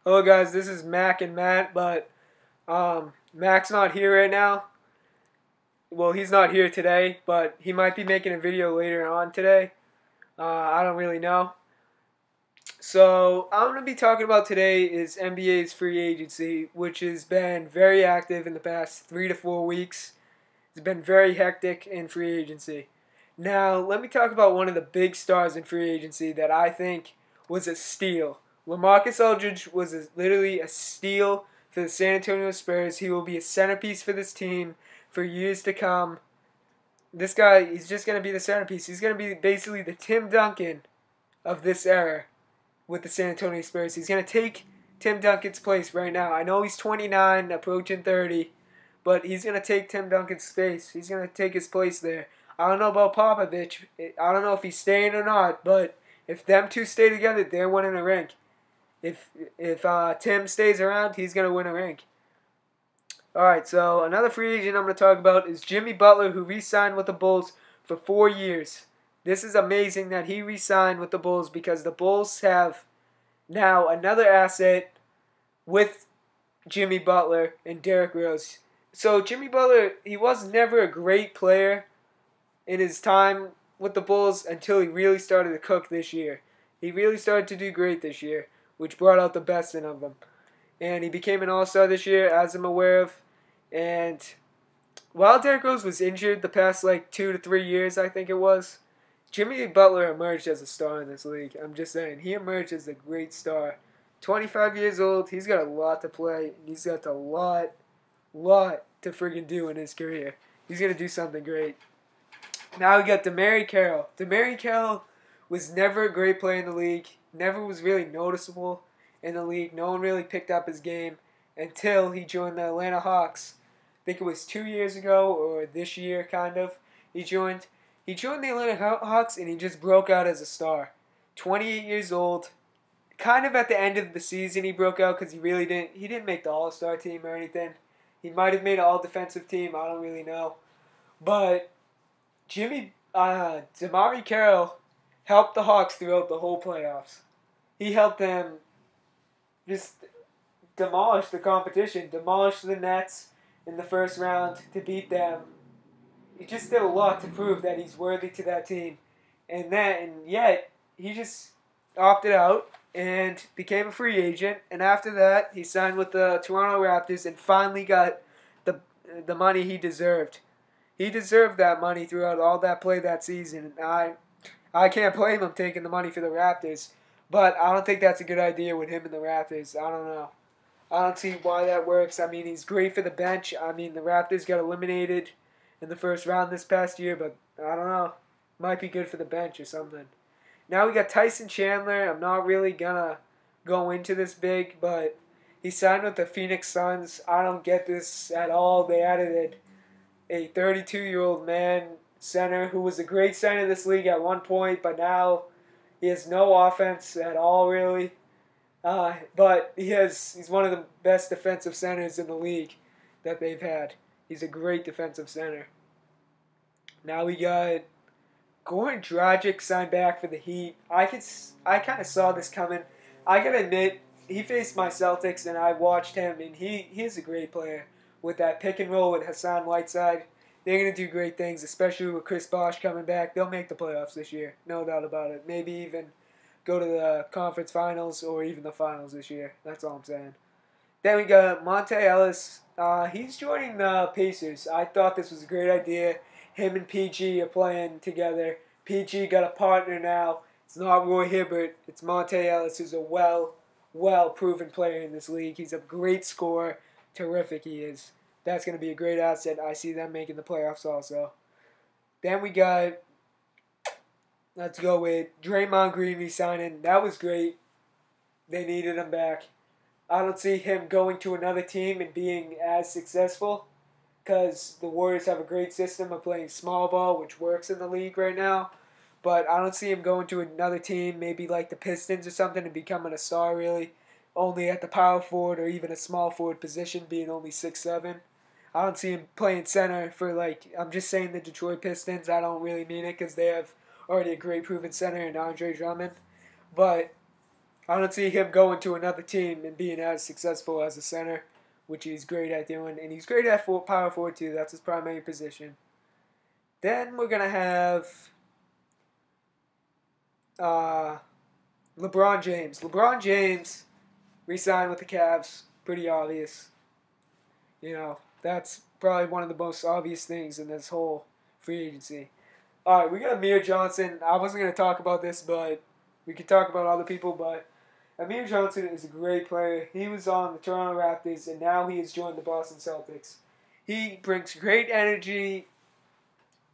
Hello guys, this is Mac and Matt, but Mac's not here right now. Well, he's not here today, but he might be making a video later on today. I don't really know. So I'm going to be talking about today is NBA's free agency, which has been very active in the past 3 to 4 weeks. It's been very hectic in free agency. Now, let me talk about one of the big stars in free agency that I think was a steal. LaMarcus Aldridge was literally a steal for the San Antonio Spurs. He will be a centerpiece for this team for years to come. This guy, he's just going to be the centerpiece. He's going to be basically the Tim Duncan of this era with the San Antonio Spurs. He's going to take Tim Duncan's place right now. I know he's 29, approaching 30, but he's going to take Tim Duncan's space. He's going to take his place there. I don't know about Popovich. I don't know if he's staying or not, but if them two stay together, they're winning a ring. If Tim stays around, he's going to win a ring. All right, so another free agent I'm going to talk about is Jimmy Butler, who re-signed with the Bulls for 4 years. This is amazing that he re-signed with the Bulls because the Bulls have now another asset with Jimmy Butler and Derrick Rose. So Jimmy Butler, he was never a great player in his time with the Bulls until he really started to cook this year. He really started to do great this year, which brought out the best in him. And he became an all-star this year, as I'm aware of. And while Derrick Rose was injured the past 2 to 3 years, I think it was, Jimmy Butler emerged as a star in this league. I'm just saying, he emerged as a great star. 25 years old, he's got a lot to play. He's got a lot to friggin' do in his career. He's going to do something great. Now we got DeMarre Carroll. DeMarre Carroll was never a great player in the league. Never was really noticeable in the league. No one really picked up his game until he joined the Atlanta Hawks. I think it was 2 years ago or this year, kind of. He joined the Atlanta Hawks and he just broke out as a star. 28 years old. Kind of at the end of the season he broke out because he didn't make the All-Star team or anything. He might have made an All-Defensive team. I don't really know. But DeMarre Carroll helped the Hawks throughout the whole playoffs. He helped them just demolish the competition, demolish the Nets in the first round to beat them. He just did a lot to prove that he's worthy to that team. And yet, he just opted out and became a free agent. And after that, he signed with the Toronto Raptors and finally got the money he deserved. He deserved that money throughout all that play that season. I can't blame him taking the money for the Raptors. But I don't think that's a good idea with him and the Raptors. I don't know. I don't see why that works. I mean, he's great for the bench. I mean, the Raptors got eliminated in the first round this past year, but I don't know. Might be good for the bench or something. Now we got Tyson Chandler. I'm not really going to go into this big, but he signed with the Phoenix Suns. I don't get this at all. They added a 32-year-old man center who was a great center in this league at one point, but now he has no offense at all, really. But he's one of the best defensive centers in the league that they've had. He's a great defensive center. Now we got Goran Dragic signed back for the Heat. I kind of saw this coming. I gotta admit, he faced my Celtics and I watched him, and he's a great player. With that pick and roll with Hassan Whiteside, they're gonna do great things, especially with Chris Bosh coming back. They'll make the playoffs this year, no doubt about it. Maybe even go to the conference finals or even the finals this year. That's all I'm saying. Then we got Monte Ellis. He's joining the Pacers. I thought this was a great idea. Him and PG are playing together. PG got a partner now. It's not Roy Hibbert. It's Monte Ellis, who's a well-proven player in this league. He's a great scorer. Terrific he is. That's going to be a great asset. I see them making the playoffs also. Then we got, let's go with Draymond Green re-signing. That was great. They needed him back. I don't see him going to another team and being as successful because the Warriors have a great system of playing small ball, which works in the league right now. But I don't see him going to another team, maybe like the Pistons or something, and becoming a star, really. Only at the power forward or even a small forward position, being only 6'7". I don't see him playing center for, I'm just saying the Detroit Pistons. I don't really mean it because they have already a great proven center in Andre Drummond. But I don't see him going to another team and being as successful as a center, which he's great at doing, and he's great at power forward too. That's his primary position. Then we're gonna have uh, LeBron James. LeBron James re-signed with the Cavs. Pretty obvious. That's probably one of the most obvious things in this whole free agency. All right, we got Amir Johnson. I wasn't gonna talk about this, but we could talk about other people. But Amir Johnson is a great player. He was on the Toronto Raptors, and now he has joined the Boston Celtics. He brings great energy,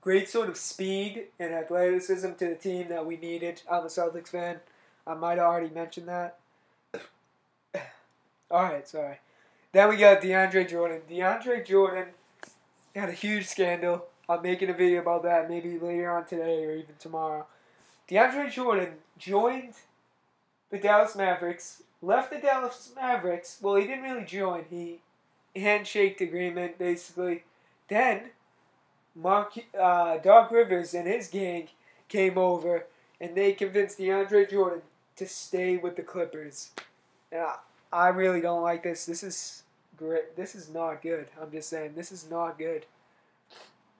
great sort of speed and athleticism to the team that we needed. I'm a Celtics fan. I might have already mentioned that. Alright, sorry. Then we got DeAndre Jordan. DeAndre Jordan had a huge scandal. I'm making a video about that maybe later on today or even tomorrow. DeAndre Jordan joined the Dallas Mavericks, left the Dallas Mavericks. Well, he didn't really join. He handshaked agreement, basically. Then Doc Rivers and his gang came over, and they convinced DeAndre Jordan to stay with the Clippers. And I really don't like this. This is great. This is not good. I'm just saying, this is not good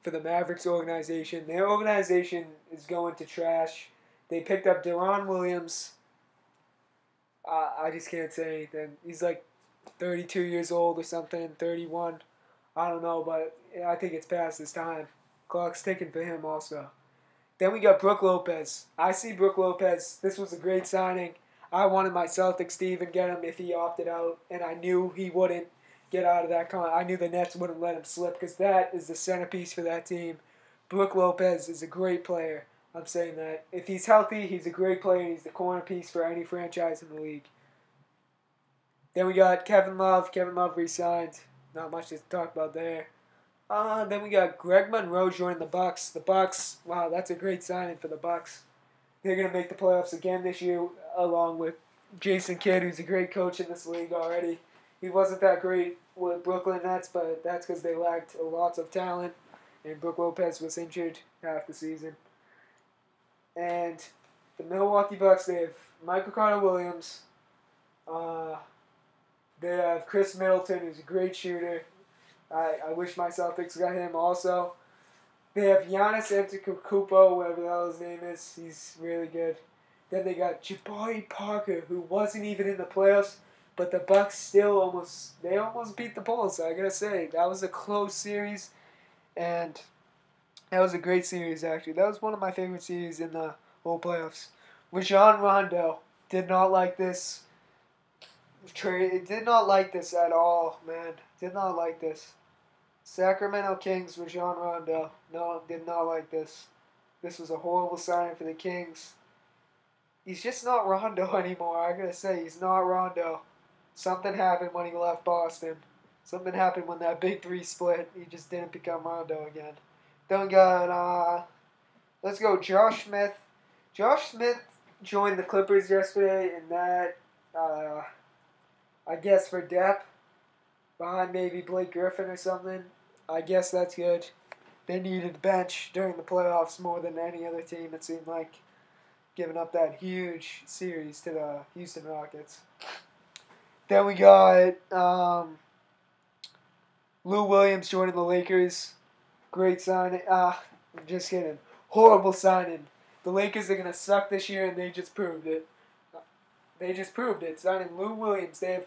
for the Mavericks organization. Their organization is going to trash. They picked up Deron Williams. I just can't say anything. He's like 32 years old or something, 31. I don't know, but I think it's past his time. Clock's ticking for him also. Then we got Brook Lopez. I see Brook Lopez. This was a great signing. I wanted my Celtics to even get him if he opted out, and I knew he wouldn't get out of that contract. I knew the Nets wouldn't let him slip because that is the centerpiece for that team. Brook Lopez is a great player. I'm saying that. If he's healthy, he's a great player, and he's the corner piece for any franchise in the league. Then we got Kevin Love. Kevin Love re-signed. Not much to talk about there. Then we got Greg Monroe joining the Bucks. The Bucks, wow, that's a great signing for the Bucks. They're going to make the playoffs again this year, along with Jason Kidd, who's a great coach in this league already. He wasn't that great with Brooklyn Nets, but that's because they lacked lots of talent, and Brook Lopez was injured half the season. And the Milwaukee Bucks, they have Michael Carter-Williams. They have Chris Middleton, who's a great shooter. I wish my Celtics got him also. They have Giannis Antetokounmpo, whatever the hell his name is. He's really good. Then they got Jabari Parker, who wasn't even in the playoffs, but the Bucks still almost beat the Bulls. I gotta say, that was a close series, and that was a great series actually. That was one of my favorite series in the whole playoffs. Rajon Rondo did not like this trade. Did not like this at all, man. Did not like this. Sacramento Kings, Rajon Rondo. No, did not like this. This was a horrible signing for the Kings. He's just not Rondo anymore. I gotta say, he's not Rondo. Something happened when he left Boston. Something happened when that big three split. He just didn't become Rondo again. Then we got, let's go, Josh Smith. Josh Smith joined the Clippers yesterday, and that, I guess for depth, behind maybe Blake Griffin or something. I guess that's good. They needed the bench during the playoffs more than any other team, it seemed like, giving up that huge series to the Houston Rockets. Then we got Lou Williams joining the Lakers. Great signing. I'm just kidding. Horrible signing. The Lakers are going to suck this year, and they just proved it. They just proved it. Signing Lou Williams. They have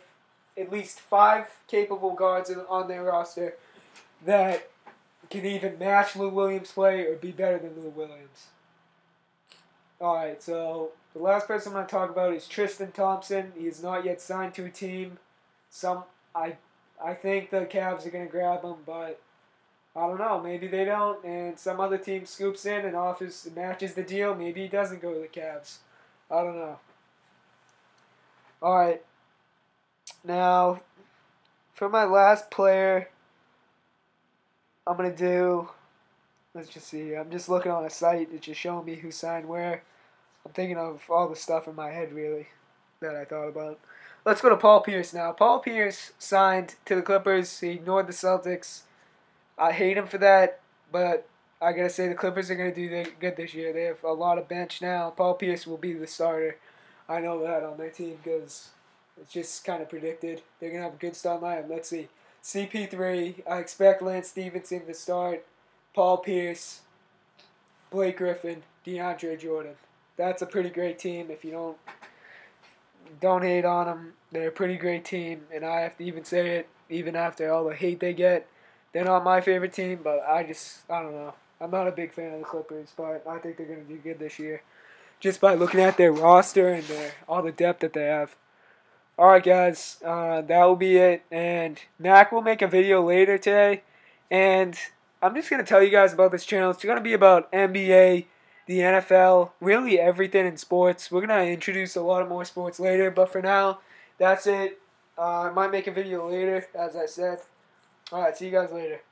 at least 5 capable guards on their roster that can even match Lou Williams' play or be better than Lou Williams. Alright, so the last person I'm going to talk about is Tristan Thompson. He is not yet signed to a team. I think the Cavs are going to grab him, but I don't know. Maybe they don't, and some other team scoops in and matches the deal. Maybe he doesn't go to the Cavs. I don't know. Alright. Now, for my last player, I'm going to do, let's just see, I'm just looking on a site that's just showing me who signed where. I'm thinking of all the stuff in my head, really, that I thought about. Let's go to Paul Pierce now. Paul Pierce signed to the Clippers. He ignored the Celtics. I hate him for that, but I got to say the Clippers are going to do good this year. They have a lot of bench now. Paul Pierce will be the starter. I know that on their team because it's just kind of predicted. They're going to have a good start lineup. Let's see. CP3, I expect Lance Stevenson to start. Paul Pierce, Blake Griffin, DeAndre Jordan. That's a pretty great team. If you don't hate on them, they're a pretty great team. And I have to even say it, even after all the hate they get. They're not my favorite team, but I don't know. I'm not a big fan of the Clippers, but I think they're going to do good this year. Just by looking at their roster and all the depth that they have. Alright guys, that will be it. And Mac will make a video later today. And I'm just going to tell you guys about this channel. It's going to be about NBA, the NFL, really everything in sports. We're going to introduce a lot of more sports later. But for now, that's it. I might make a video later, as I said. Alright, see you guys later.